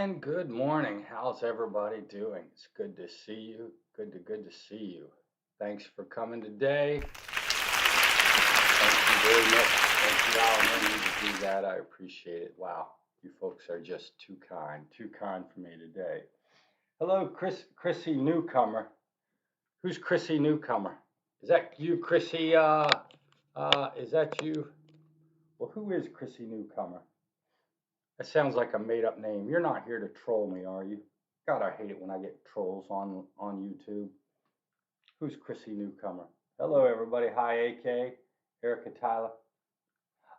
And good morning. How's everybody doing? It's good to see you. Good to see you. Thanks for coming today. Thank you very much. Thank you all. No need to do that. I appreciate it. Wow, you folks are just too kind for me today. Hello, Chrissy Newcomer. Who's Chrissy Newcomer? Is that you, Chrissy? Is that you? Well, who is Chrissy Newcomer? That sounds like a made-up name. You're not here to troll me, are you? God, I hate it when I get trolls on YouTube. Who's Chrissy Newcomer? Hello, everybody. Hi, AK, Erica Tyler.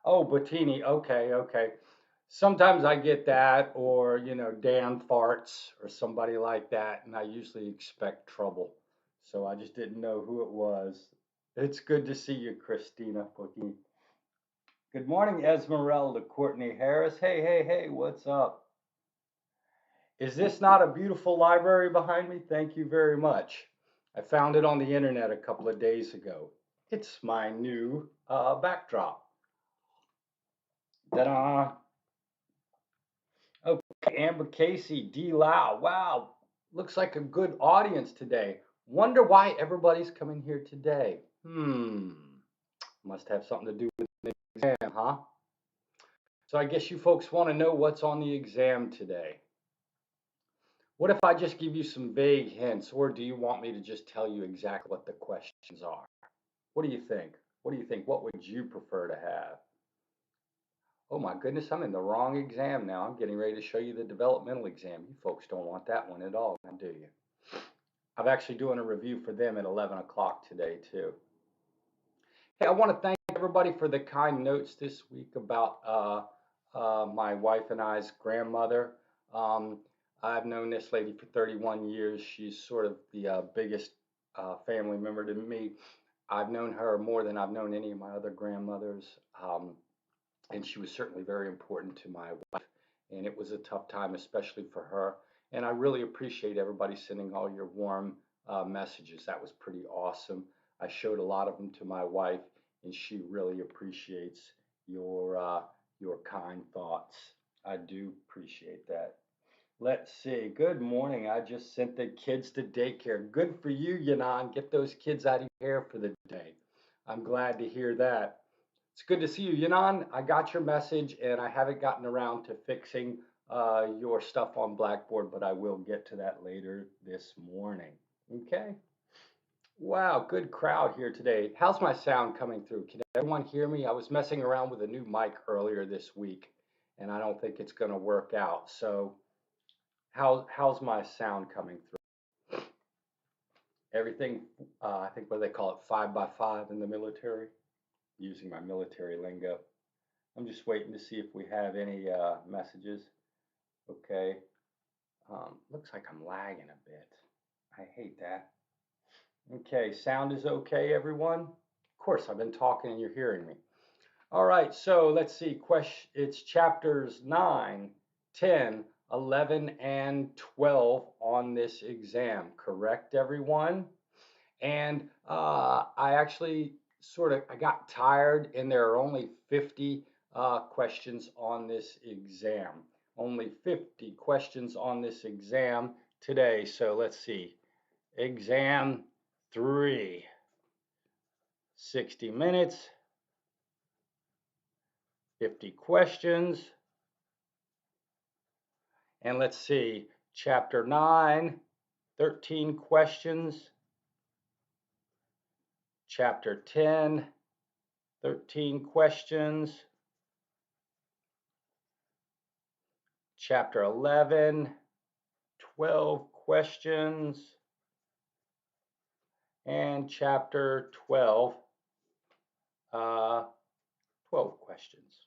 Oh, Bettini. Okay. Sometimes I get that, or Dan Farts, or somebody like that, and I usually expect trouble. So I just didn't know who it was. It's good to see you, Christina Bettini. Good morning, Esmeralda Courtney Harris. Hey, what's up? Is this not a beautiful library behind me? Thank you very much. I found it on the internet a couple of days ago. It's my new backdrop. Ta-da! Okay, Amber Casey, D. Lau. Wow, looks like a good audience today. Wonder why everybody's coming here today. Must have something to do with the exam, huh? So I guess you folks want to know what's on the exam today. What if I just give you some vague hints, or do you want me to just tell you exactly what the questions are? What do you think? What would you prefer to have? Oh my goodness, I'm in the wrong exam now. I'm getting ready to show you the developmental exam. You folks don't want that one at all, do you? I'm actually doing a review for them at 11 o'clock today, too. Hey, I want to thank everybody for the kind notes this week about my wife and I's grandmother. I've known this lady for 31 years. She's sort of the biggest family member to me. I've known her more than I've known any of my other grandmothers. And she was certainly very important to my wife. And it was a tough time, especially for her. And I really appreciate everybody sending all your warm messages. That was pretty awesome. I showed a lot of them to my wife, and she really appreciates your kind thoughts. I do appreciate that. Let's see. Good morning. I just sent the kids to daycare. Good for you, Yanan. Get those kids out of your hair for the day. I'm glad to hear that. It's good to see you, Yanan. I got your message, and I haven't gotten around to fixing your stuff on Blackboard, but I will get to that later this morning. Okay. Wow, good crowd here today. How's my sound coming through? Can everyone hear me? I was messing around with a new mic earlier this week, and I don't think it's going to work out. So how's my sound coming through? Everything, I think what they call it, 5x5 in the military, using my military lingo. I'm just waiting to see if we have any messages. Okay. Looks like I'm lagging a bit. I hate that. Okay, sound is okay, everyone? Of course, I've been talking and you're hearing me. All right, so let's see. It's chapters 9, 10, 11, and 12 on this exam, correct, everyone? And I actually I got tired, and there are only 50 questions on this exam. Only 50 questions on this exam today. So let's see. Exam 3, 60 minutes, 50 questions. And let's see, chapter 9, 13 questions. Chapter 10, 13 questions. Chapter 11, 12 questions. And chapter 12, 12 questions.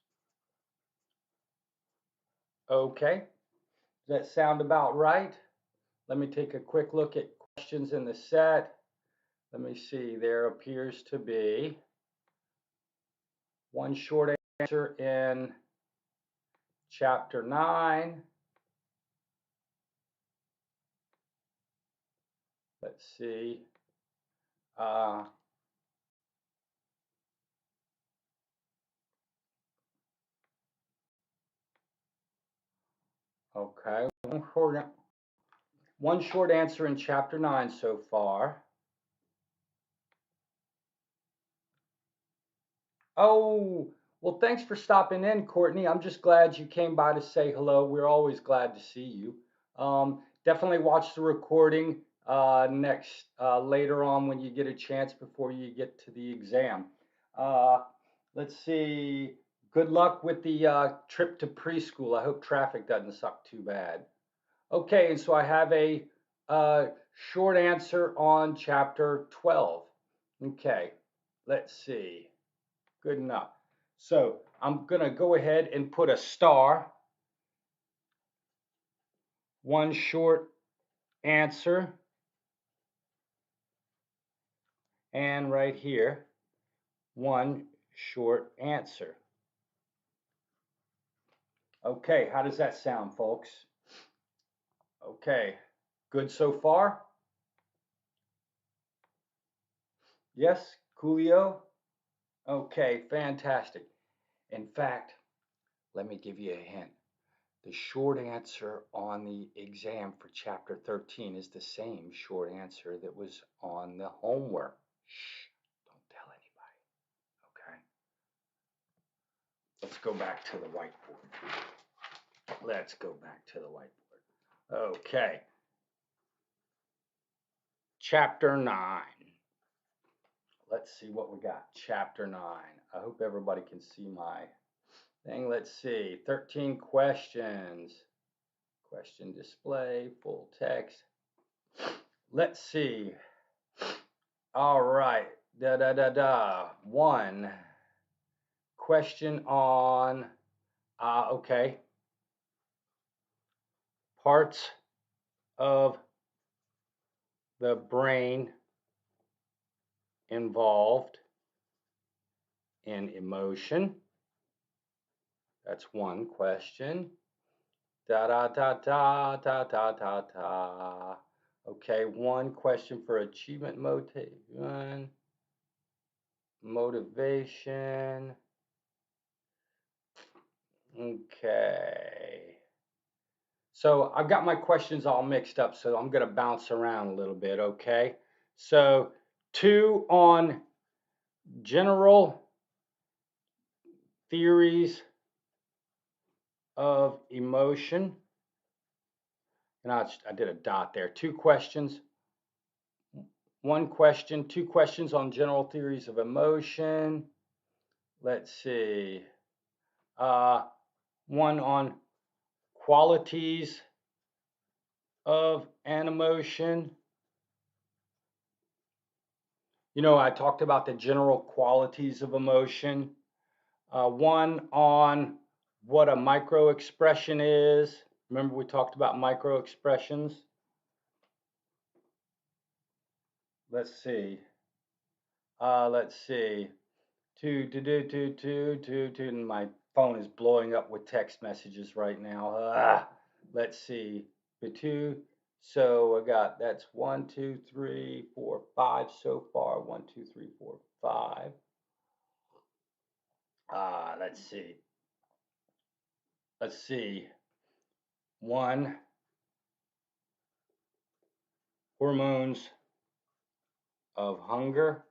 Okay, does that sound about right? Let me take a quick look at questions in the set. Let me see, there appears to be one short answer in chapter 9. Let's see. Okay, one short answer in chapter 9 so far. Oh, well, thanks for stopping in, Courtney. I'm just glad you came by to say hello. We're always glad to see you. Definitely watch the recording next later on when you get a chance before you get to the exam. Uh, let's see. Good luck with the trip to preschool. I hope traffic doesn't suck too bad. Okay, and so I have a short answer on chapter 12. Okay, let's see. Good enough. So I'm going to go ahead and put a star, one short answer, and right here, one short answer. Okay, how does that sound, folks? Okay, good so far? Yes, Coolio? Okay, fantastic. In fact, let me give you a hint. The short answer on the exam for chapter 13 is the same short answer that was on the homework. Shh, don't tell anybody, okay? Let's go back to the whiteboard. Let's go back to the whiteboard. Okay. Chapter 9. Let's see what we got. Chapter 9. I hope everybody can see my thing. Let's see. 13 questions. Question display, full text. Let's see. All right. One question on, okay, parts of the brain involved in emotion. That's one question. Da da da da da da da da. Okay, one question for achievement motivation. Okay. So I've got my questions all mixed up, so I'm going to bounce around a little bit, okay? So 2 on general theories of emotion. And I did a dot there. 2 questions. 1 question, 2 questions on general theories of emotion. Let's see. 1 on qualities of an emotion. You know, I talked about the general qualities of emotion. 1 on what a micro expression is. Remember we talked about micro expressions? Let's see. Let's see. And my phone is blowing up with text messages right now. Let's see. So I got, that's 1, 2, 3, 4, 5 so far. 1, 2, 3, 4, 5. Let's see. Let's see. 1, hormones of hunger.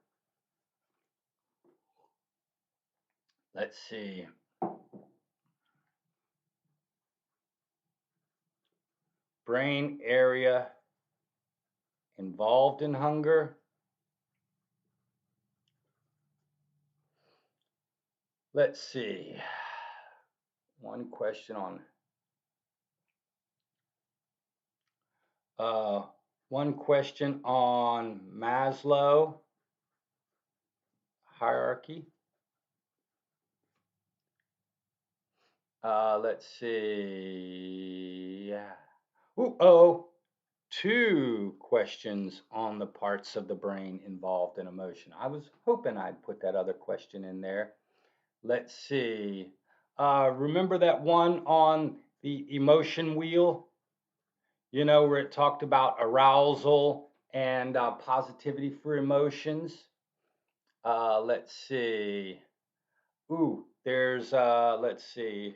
Let's see. Brain area involved in hunger. Let's see. One question on one question on Maslow hierarchy. Let's see. Oh, 2 questions on the parts of the brain involved in emotion. I was hoping I'd put that other question in there. Let's see. Remember that one on the emotion wheel? You know, where it talked about arousal and positivity for emotions. Let's see. There's, let's see.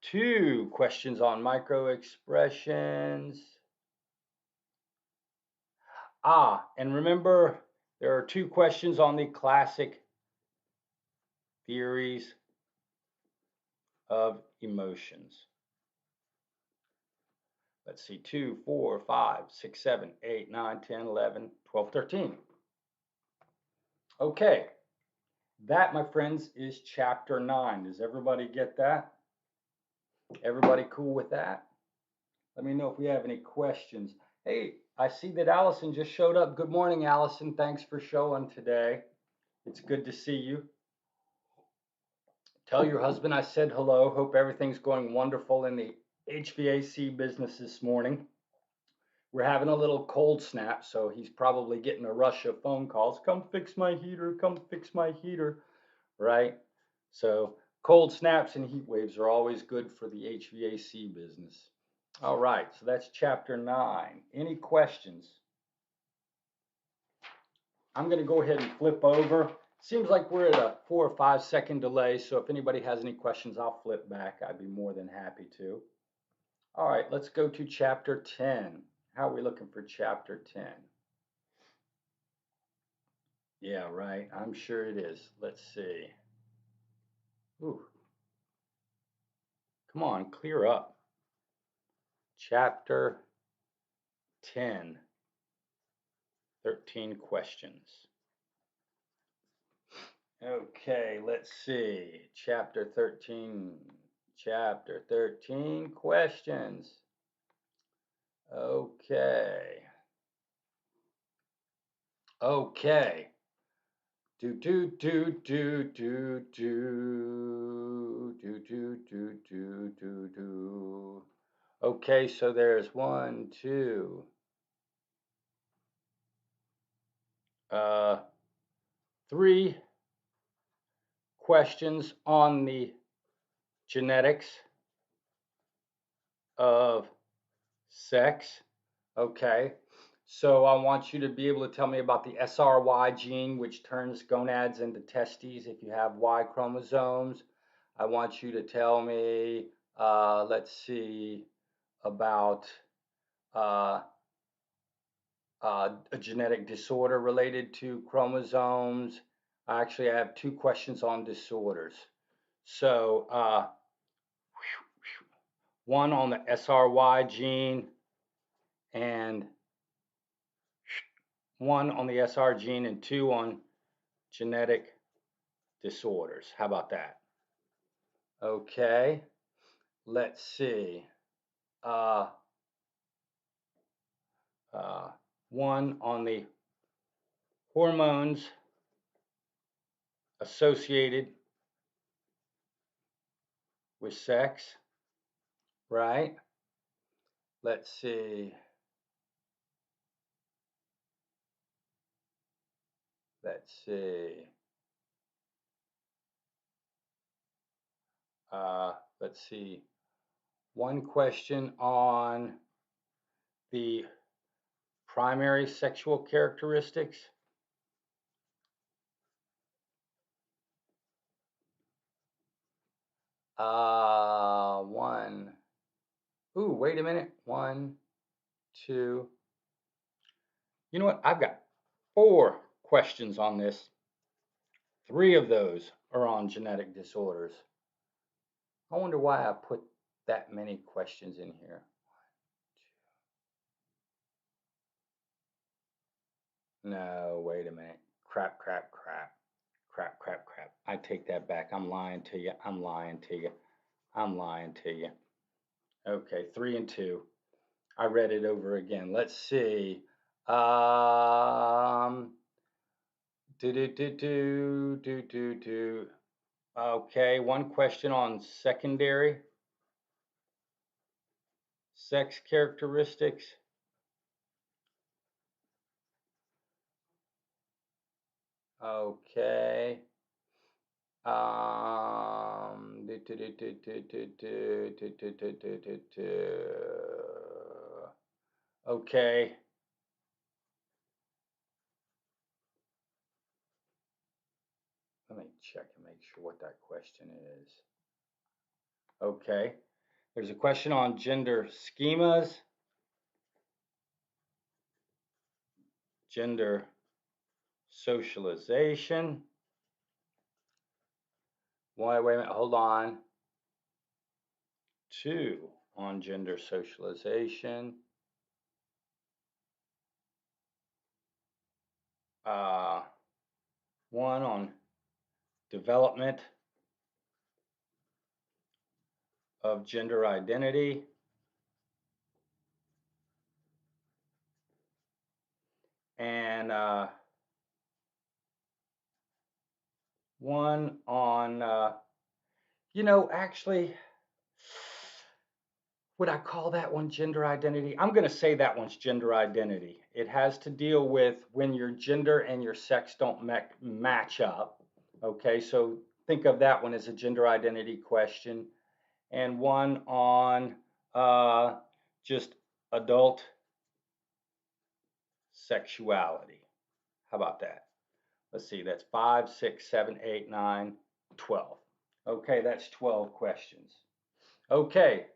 2 questions on micro expressions. And remember, there are 2 questions on the classic theories of emotions. Let's see, 2, 4, 5, 6, 7, 8, 9, 10, 11, 12, 13. Okay, that, my friends, is chapter 9. Does everybody get that? Everybody cool with that? Let me know if we have any questions. Hey, I see that Allison just showed up. Good morning, Allison. Thanks for showing today. It's good to see you. Tell your husband I said hello. Hope everything's going wonderful in the HVAC business this morning. We're having a little cold snap, so he's probably getting a rush of phone calls. Come fix my heater, come fix my heater, right? So cold snaps and heat waves are always good for the HVAC business. All right, so that's chapter 9. Any questions? I'm going to go ahead and flip over. Seems like we're at a 4 or 5 second delay, so if anybody has any questions, I'll flip back. I'd be more than happy to. All right, let's go to chapter 10. How are we looking for chapter 10? Yeah, right. I'm sure it is. Let's see. Ooh. Come on, clear up. Chapter 10. 13 questions. Okay, let's see. Chapter 13. Chapter 13 questions. Okay. Okay. Do do do do do do do do do do do do. Okay, so there's 1, 2, 3 questions on the genetics of sex. Okay, so I want you to be able to tell me about the SRY gene, which turns gonads into testes if you have Y chromosomes. I want you to tell me, let's see, about uh, a genetic disorder related to chromosomes. Actually, I have 2 questions on disorders. So, one on the SRY gene and one on the SR gene and 2 on genetic disorders. How about that? Okay, let's see. Uh, 1 on the hormones associated with sex, right? Let's see. Let's see. Let's see. 1 question on the primary sexual characteristics. One. Ooh, wait a minute. 1, 2. You know what? I've got 4 questions on this. 3 of those are on genetic disorders. I wonder why I put that many questions in here. No, wait a minute. Crap, crap, crap. Crap, crap, crap. I take that back. I'm lying to you. I'm lying to you. I'm lying to you. Okay, 3 and 2. I read it over again. Let's see. Do do do do do do do. Okay, 1 question on secondary sex characteristics. Okay. Do, do, do, do, do, do, do, do, do, do, do, do, do. Okay. Let me check and make sure what that question is. Okay. There's a question on gender schemas, gender socialization. Wait a minute, hold on. 2 on gender socialization. 1 on development of gender identity. And 1 on, actually, would I call that one gender identity? I'm going to say that one's gender identity. It has to deal with when your gender and your sex don't match up. Okay, so think of that one as a gender identity question. And 1 on just adult sexuality. How about that? Let's see, that's 5, 6, 7, 8, 9, 12. Okay, that's 12 questions. Okay,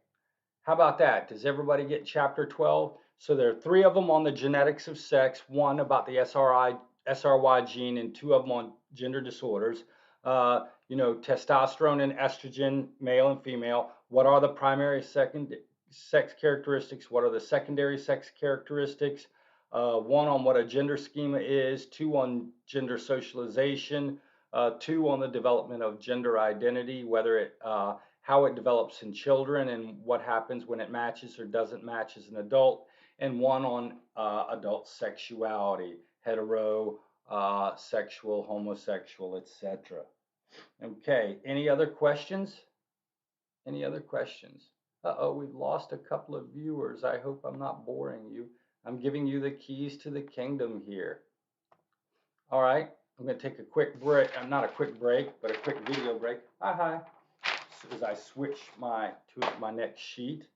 how about that? Does everybody get chapter 12? So there are 3 of them on the genetics of sex, 1 about the SRY gene, and 2 of them on gender disorders. Testosterone and estrogen, male and female. What are the primary sex characteristics? What are the secondary sex characteristics? 1 on what a gender schema is, 2 on gender socialization, 2 on the development of gender identity, whether it how it develops in children and what happens when it matches or doesn't match as an adult, and 1 on adult sexuality, hetero, sexual, homosexual, etc. Okay, any other questions? Any other questions? Uh-oh, we've lost a couple of viewers. I hope I'm not boring you. I'm giving you the keys to the kingdom here. All right, I'm going to take a quick break. Not a quick break, but a quick video break. Hi. As I switch to my next sheet.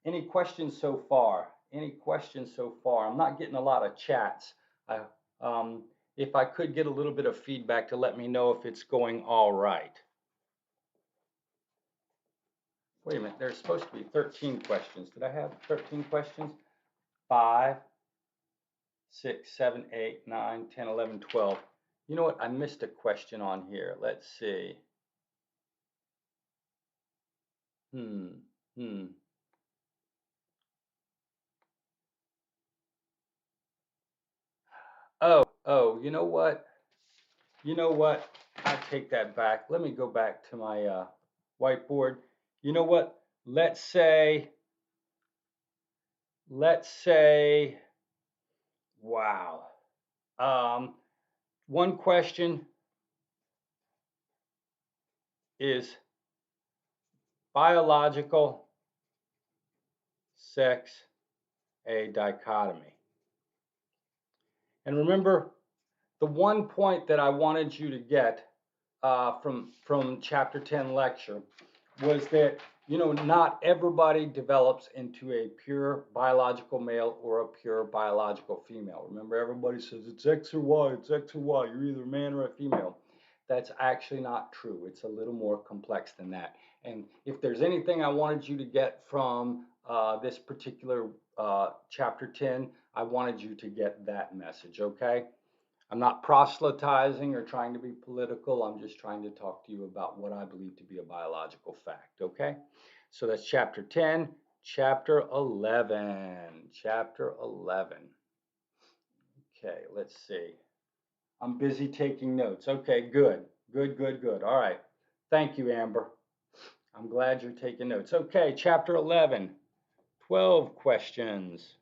Any questions so far? Any questions so far? I'm not getting a lot of chats. If I could get a little bit of feedback to let me know if it's going all right. Wait a minute, there's supposed to be 13 questions. Did I have 13 questions? 5, 6, 7, 8, 9, 10, 11, 12. You know what? I missed a question on here. Let's see. Oh, you know what? I take that back. Let me go back to my whiteboard. You know what? Let's say, wow. One question is biological sex a dichotomy? And remember, the one point that I wanted you to get from chapter 10 lecture was that, not everybody develops into a pure biological male or a pure biological female. Remember, everybody says it's X or Y, it's X or Y, you're either a man or a female. That's actually not true. It's a little more complex than that. And if there's anything I wanted you to get from this particular chapter 10, I wanted you to get that message, okay? I'm not proselytizing or trying to be political. I'm just trying to talk to you about what I believe to be a biological fact, okay? So that's chapter 10, chapter 11. Chapter 11. Okay, let's see. I'm busy taking notes. Okay, good. All right. Thank you, Amber. I'm glad you're taking notes. Okay, chapter 11. 12 questions.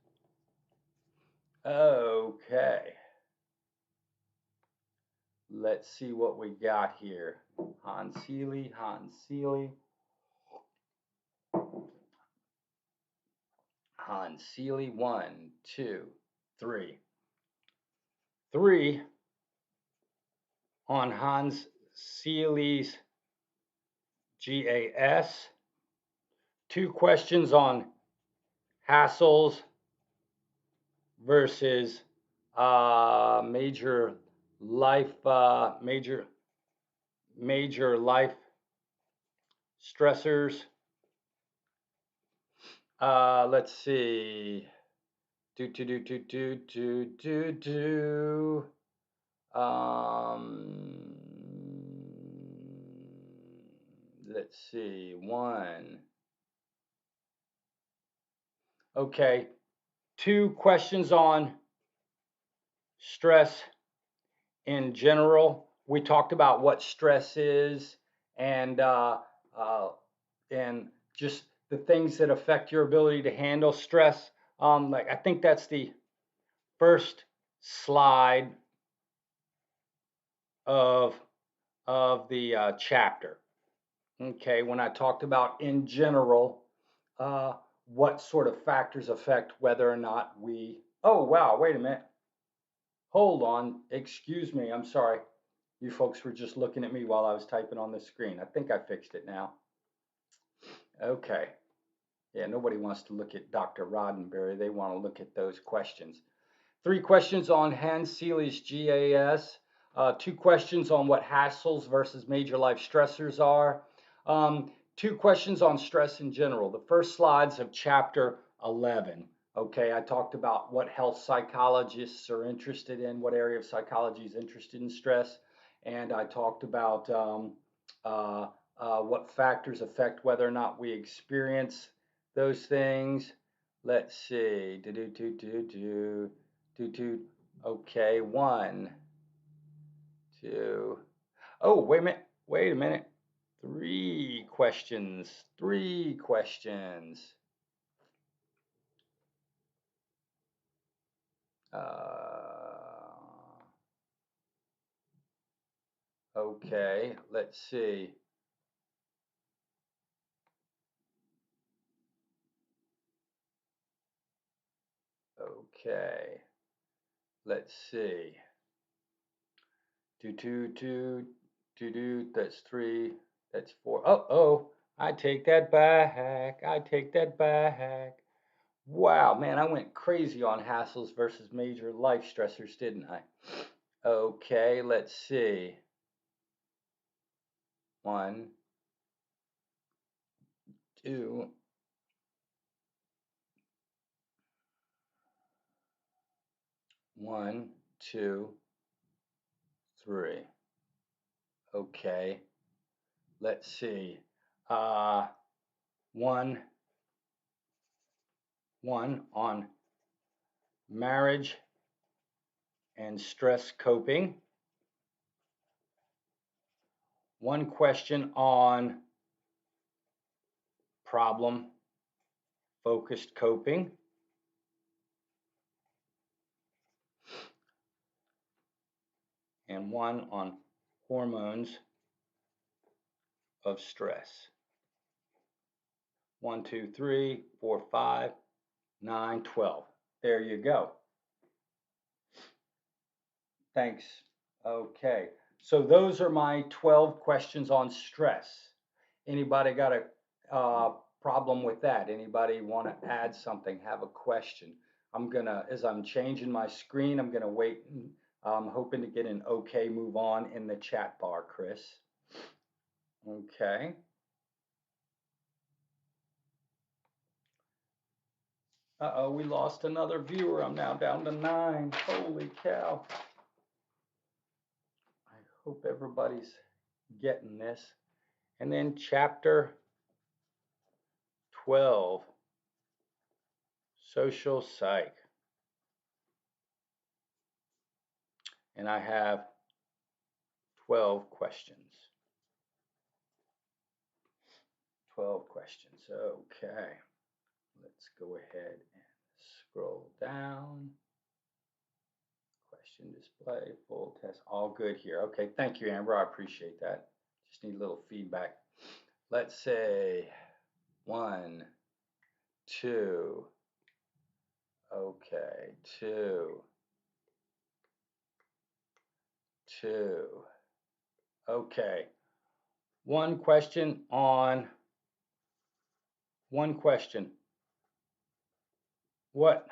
Okay. Let's see what we got here. Hans Sely. Hans Sely, 1, 2, 3. 3 on Hans Sely's GAS. 2 questions on Hassel's versus major life stressors. Let's see. Um, let's see. One. Okay. 2 questions on stress in general. We talked about what stress is and uh, and just the things that affect your ability to handle stress. Like I think that's the first slide of the chapter. Okay, when I talked about in general, what sort of factors affect whether or not we. Oh wow! Wait a minute. Hold on. Excuse me. I'm sorry. You folks were just looking at me while I was typing on the screen. I think I fixed it now. Okay. Yeah, nobody wants to look at Dr. Roddenberry. They want to look at those questions. 3 questions on Hans Sely's GAS. 2 questions on what hassles versus major life stressors are. 2 questions on stress in general. The first slides of chapter 11. Okay, I talked about what health psychologists are interested in, what area of psychology is interested in stress, and I talked about what factors affect whether or not we experience those things. Let's see. Okay, 1, 2. Oh, wait a minute. Wait a minute. 3 questions. 3 questions. Okay, let's see. Okay, let's see. That's 3. That's 4. Oh, I take that back. I take that back. Wow, man, I went crazy on hassles versus major life stressors, didn't I? Okay, let's see. 1, 2. 1, 2, 3. Okay, let's see. 1 on marriage and stress coping. 1 question on problem focused coping. And 1 on hormones of stress. 1, 2, 3, 4, 5, 9, 12. There you go. Thanks. Okay. So those are my 12 questions on stress. Anybody got a problem with that? Anybody want to add something, have a question? As I'm changing my screen, I'm gonna wait. I'm hoping to get an okay move on in the chat bar, Chris. Okay. Uh-oh, we lost another viewer. I'm now down to 9. Holy cow. I hope everybody's getting this. And then chapter 12, social psych. And I have 12 questions. 12 questions. Okay. Let's go ahead and scroll down. Question display, full test, all good here. Okay, thank you, Amber. I appreciate that. Just need a little feedback. Let's say 1, 2. Okay, 2. 2. Okay. One question. What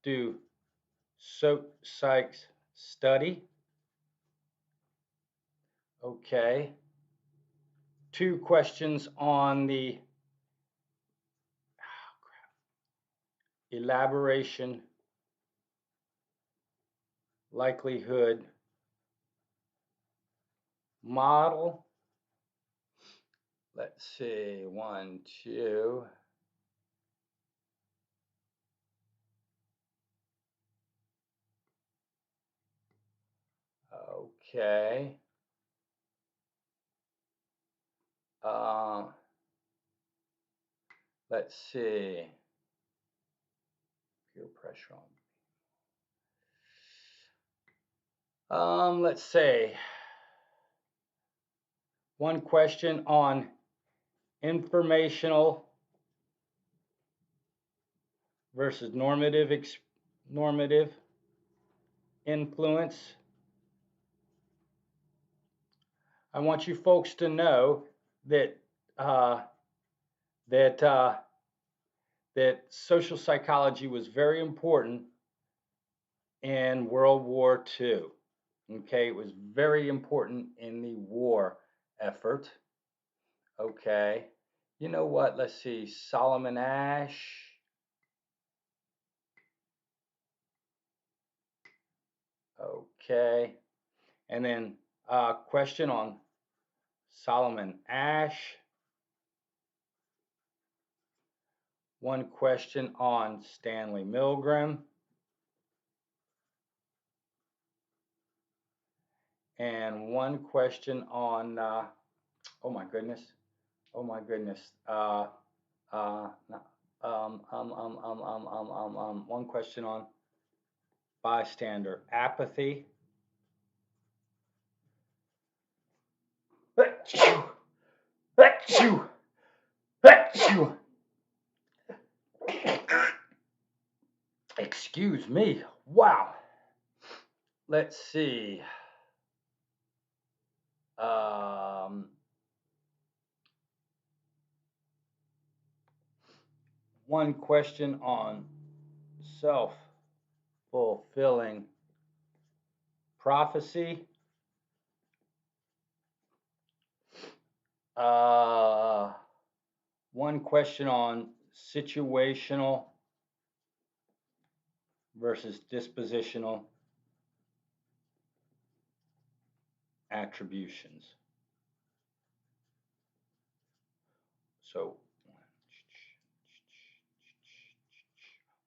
do psychs study? Okay. 2 questions on the elaboration, likelihood, model. Let's see, 1, 2. Okay. Let's see. Peer pressure on. Let's say one question on informational versus normative influence. I want you folks to know that that social psychology was very important in World War II. Okay, it was very important in the war effort. Okay, you know what? Let's see, Solomon Asch. Okay, and then question on Solomon Asch. One question on Stanley Milgram. And one question on, oh my goodness, one question on bystander apathy. Excuse me. Wow. Let's see. One question on self-fulfilling prophecy. One question on situational versus dispositional attributions. So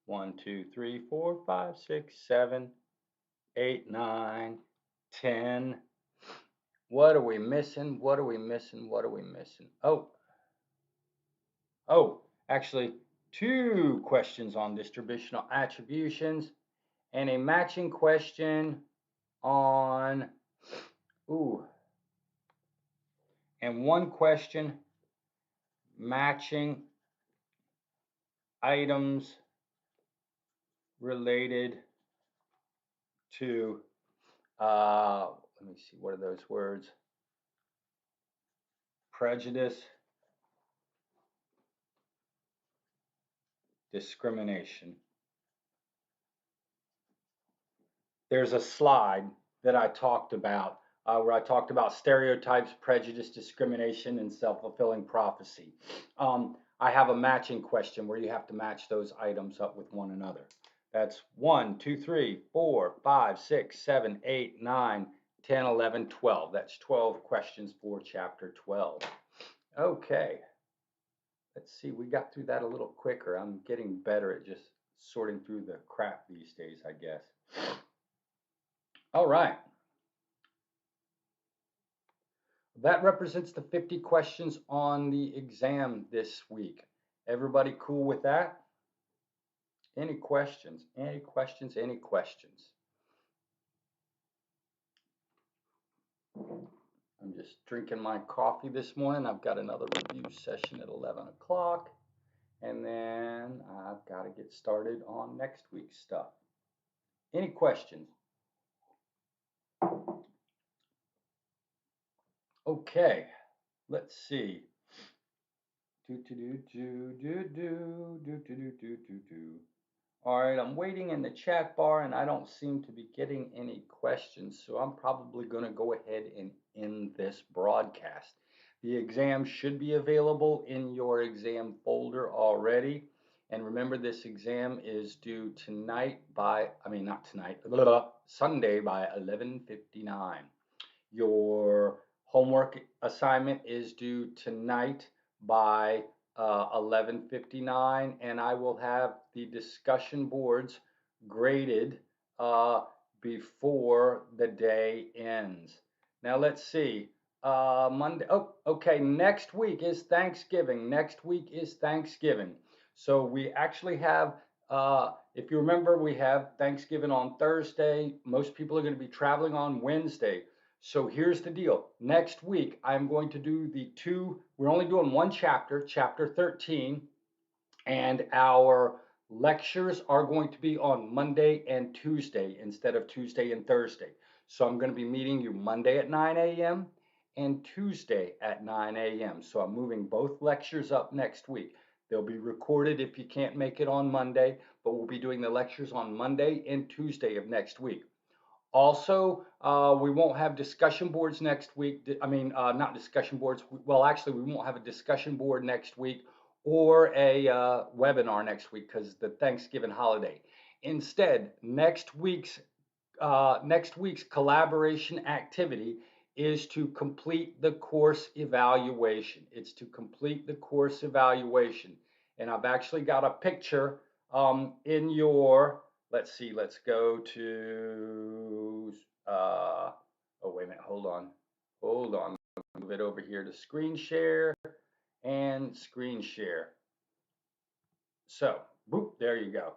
1, 2, 3, 4, 5, 6, 7, 8, 9, 10. What are we missing? What are we missing? What are we missing? Actually, 2 questions on distributional attributions and a matching question on, and one question matching items related to, let me see, what are those words? Prejudice, discrimination. There's a slide that I talked about where I talked about stereotypes, prejudice, discrimination, and self-fulfilling prophecy. I have a matching question where you have to match those items up with one another. That's 1, 2, 3, 4, 5, 6, 7, 8, 9, 10, 11, 12. That's 12 questions for chapter 12. Okay. Let's see, we got through that a little quicker. I'm getting better at just sorting through the crap these days, I guess. All right. That represents the 50 questions on the exam this week. Everybody cool with that? Any questions? Any questions? Any questions? I'm just drinking my coffee this morning. I've got another review session at 11 o'clock. And then I've got to get started on next week's stuff. Any questions? Okay, let's see. All right, I'm waiting in the chat bar and I don't seem to be getting any questions, so I'm probably going to go ahead and end this broadcast. The exam should be available in your exam folder already, And remember, this exam is due tonight by, not tonight, Sunday by 11:59. Your homework assignment is due tonight by 11:59, and I will have the discussion boards graded uh, before the day ends. Now let's see. Monday. Oh, okay. Next week is Thanksgiving. Next week is Thanksgiving. So we actually have, if you remember, we have Thanksgiving on Thursday. Most people are going to be traveling on Wednesday. So here's the deal. Next week, I'm going to do we're only doing one chapter, chapter 13, and our lectures are going to be on Monday and Tuesday instead of Tuesday and Thursday. So I'm going to be meeting you Monday at 9 a.m. and Tuesday at 9 a.m. So I'm moving both lectures up next week. They'll be recorded if you can't make it on Monday, but we'll be doing the lectures on Monday and Tuesday of next week. Also, we won't have discussion boards next week. Not discussion boards. Well, actually, we won't have a discussion board next week or a webinar next week because the Thanksgiving holiday. Instead, next week's collaboration activity is to complete the course evaluation. It's to complete the course evaluation. And I've actually got a picture in your, let's see, let's go to, oh, wait a minute, hold on. Move it over here to screen share and screen share. So, boop, there you go.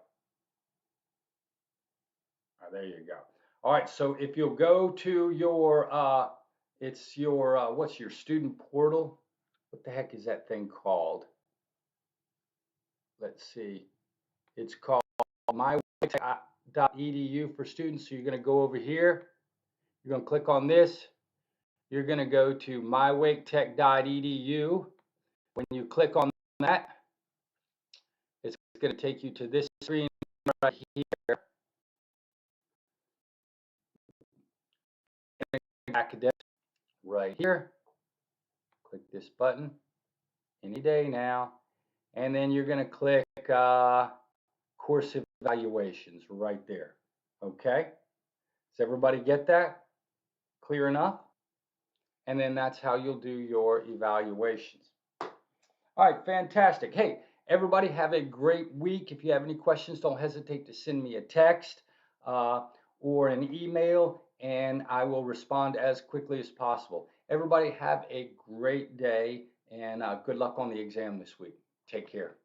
There you go. All right, so if you'll go to your, it's your, what's your student portal? What the heck is that thing called? Let's see. It's called mywaytech.edu for students. So you're going to go over here. You're going to click on this. You're going to go to mywaytech.edu. When you click on that, it's going to take you to this screen right here. Academic right here. Click this button any day now. And then you're going to click course evaluations right there. Okay? Does everybody get that? Clear enough? And then that's how you'll do your evaluations. All right, fantastic. Hey, everybody have a great week. If you have any questions, don't hesitate to send me a text or an email, and I will respond as quickly as possible. Everybody have a great day, and good luck on the exam this week. Take care.